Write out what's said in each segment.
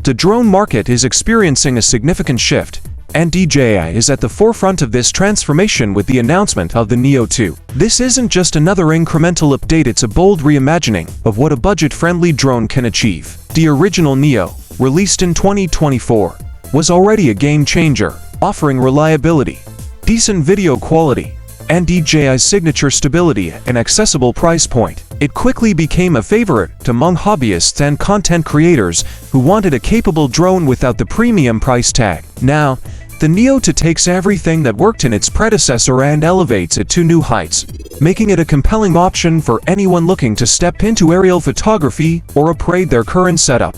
The drone market is experiencing a significant shift, and DJI is at the forefront of this transformation with the announcement of the Neo 2. This isn't just another incremental update, it's a bold reimagining of what a budget-friendly drone can achieve. The original Neo, released in 2024, was already a game-changer, offering reliability, decent video quality, and DJI's signature stability at an accessible price point. It quickly became a favorite among hobbyists and content creators who wanted a capable drone without the premium price tag. Now, the Neo 2 takes everything that worked in its predecessor and elevates it to new heights, making it a compelling option for anyone looking to step into aerial photography or upgrade their current setup.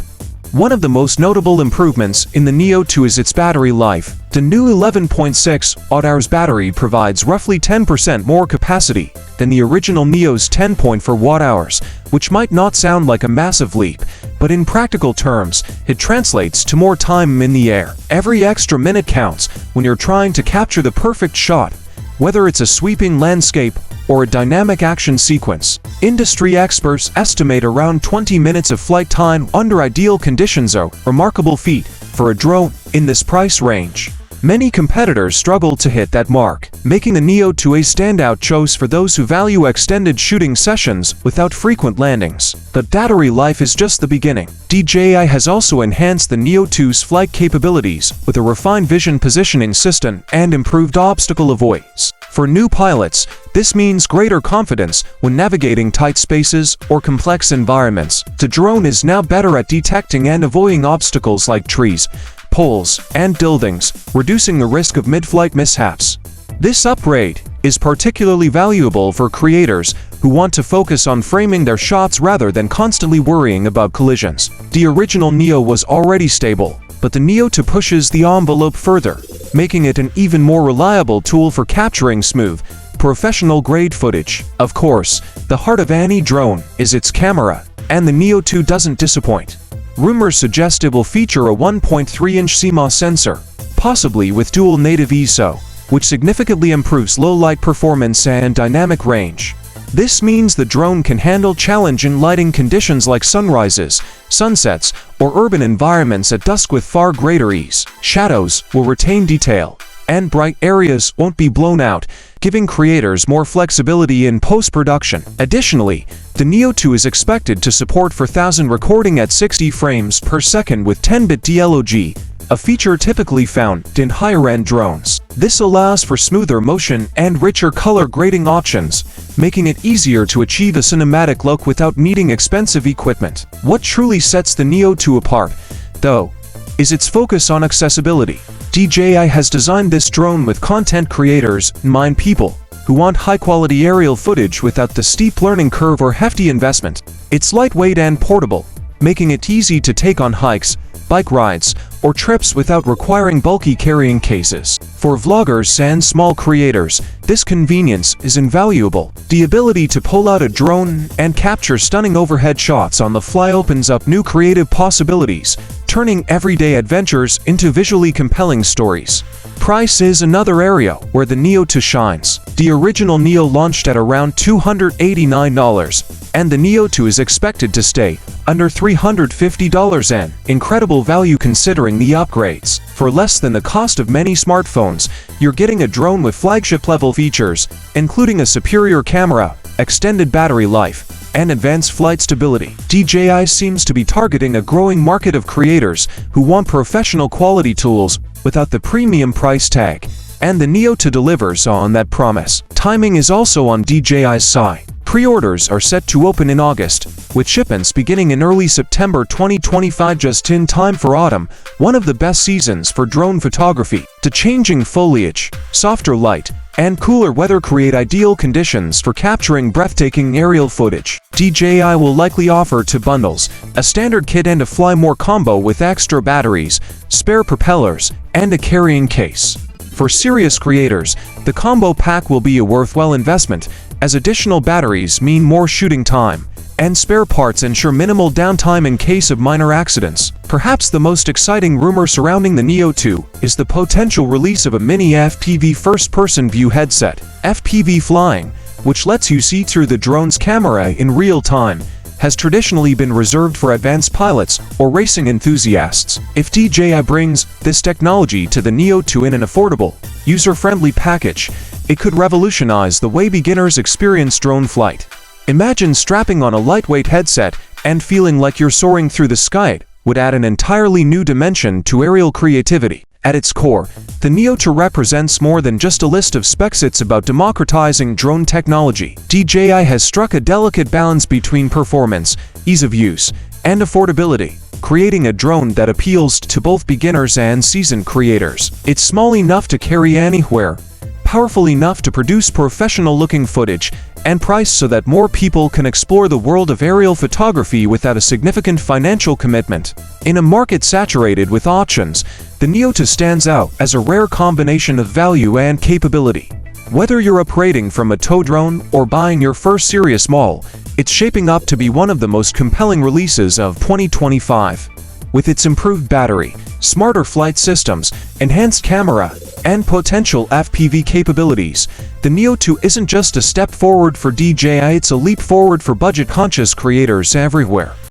One of the most notable improvements in the Neo 2 is its battery life. The new 11.6 Wh battery provides roughly 10% more capacity than the original Neo's 10.4 Wh, which might not sound like a massive leap, but in practical terms, it translates to more time in the air. Every extra minute counts when you're trying to capture the perfect shot, whether it's a sweeping landscape or a dynamic action sequence. Industry experts estimate around 20 minutes of flight time under ideal conditions, a remarkable feat for a drone in this price range. Many competitors struggle to hit that mark, making the Neo 2 a standout choice for those who value extended shooting sessions without frequent landings. But battery life is just the beginning. DJI has also enhanced the Neo 2's flight capabilities with a refined vision positioning system and improved obstacle avoidance. For new pilots, this means greater confidence when navigating tight spaces or complex environments. The drone is now better at detecting and avoiding obstacles like trees, poles, and buildings, reducing the risk of mid-flight mishaps. This upgrade is particularly valuable for creators who want to focus on framing their shots rather than constantly worrying about collisions. The original Neo was already stable, but the Neo 2 pushes the envelope further, making it an even more reliable tool for capturing smooth, professional-grade footage. Of course, the heart of any drone is its camera, and the Neo 2 doesn't disappoint. Rumors suggest it will feature a 1.3-inch CMOS sensor, possibly with dual native ISO, which significantly improves low-light performance and dynamic range. This means the drone can handle challenging lighting conditions like sunrises, sunsets, or urban environments at dusk with far greater ease. Shadows will retain detail, and bright areas won't be blown out, giving creators more flexibility in post-production. Additionally, the Neo 2 is expected to support 4,000 recording at 60 frames per second with 10-bit DLOG, a feature typically found in higher-end drones. This allows for smoother motion and richer color grading options, making it easier to achieve a cinematic look without needing expensive equipment. What truly sets the Neo 2 apart, though, is its focus on accessibility. DJI has designed this drone with content creators in mind, people who want high-quality aerial footage without the steep learning curve or hefty investment. It's lightweight and portable, making it easy to take on hikes, bike rides, or trips without requiring bulky carrying cases. For vloggers and small creators, this convenience is invaluable. The ability to pull out a drone and capture stunning overhead shots on the fly opens up new creative possibilities, turning everyday adventures into visually compelling stories. Price is another area where the Neo 2 shines. The original Neo launched at around $289, and the Neo 2 is expected to stay under $350, an incredible value considering the upgrades. For less than the cost of many smartphones, you're getting a drone with flagship-level features, including a superior camera, extended battery life, and advanced flight stability. DJI seems to be targeting a growing market of creators who want professional quality tools without the premium price tag, and the Neo 2 delivers on that promise. Timing is also on DJI's side. Pre-orders are set to open in August, with shipments beginning in early September 2025, just in time for autumn, one of the best seasons for drone photography. The changing foliage, softer light, and cooler weather create ideal conditions for capturing breathtaking aerial footage. DJI will likely offer two bundles, a standard kit and a Fly More combo with extra batteries, spare propellers, and a carrying case. For serious creators, the combo pack will be a worthwhile investment, as additional batteries mean more shooting time, and spare parts ensure minimal downtime in case of minor accidents. Perhaps the most exciting rumor surrounding the Neo 2 is the potential release of a mini FPV first-person view headset, FPV Flying, which lets you see through the drone's camera in real time, has traditionally been reserved for advanced pilots or racing enthusiasts. If DJI brings this technology to the Neo 2 in an affordable, user-friendly package, it could revolutionize the way beginners experience drone flight. Imagine strapping on a lightweight headset and feeling like you're soaring through the sky. It would add an entirely new dimension to aerial creativity. At its core, the Neo 2 represents more than just a list of specs. It's about democratizing drone technology. DJI has struck a delicate balance between performance, ease of use, and affordability, creating a drone that appeals to both beginners and seasoned creators. It's small enough to carry anywhere, powerful enough to produce professional-looking footage, and priced so that more people can explore the world of aerial photography without a significant financial commitment. In a market saturated with options, the Neo 2 stands out as a rare combination of value and capability. Whether you're upgrading from a tow drone or buying your first serious model, it's shaping up to be one of the most compelling releases of 2025. With its improved battery, smarter flight systems, enhanced camera, and potential FPV capabilities, the Neo 2 isn't just a step forward for DJI, it's a leap forward for budget-conscious creators everywhere.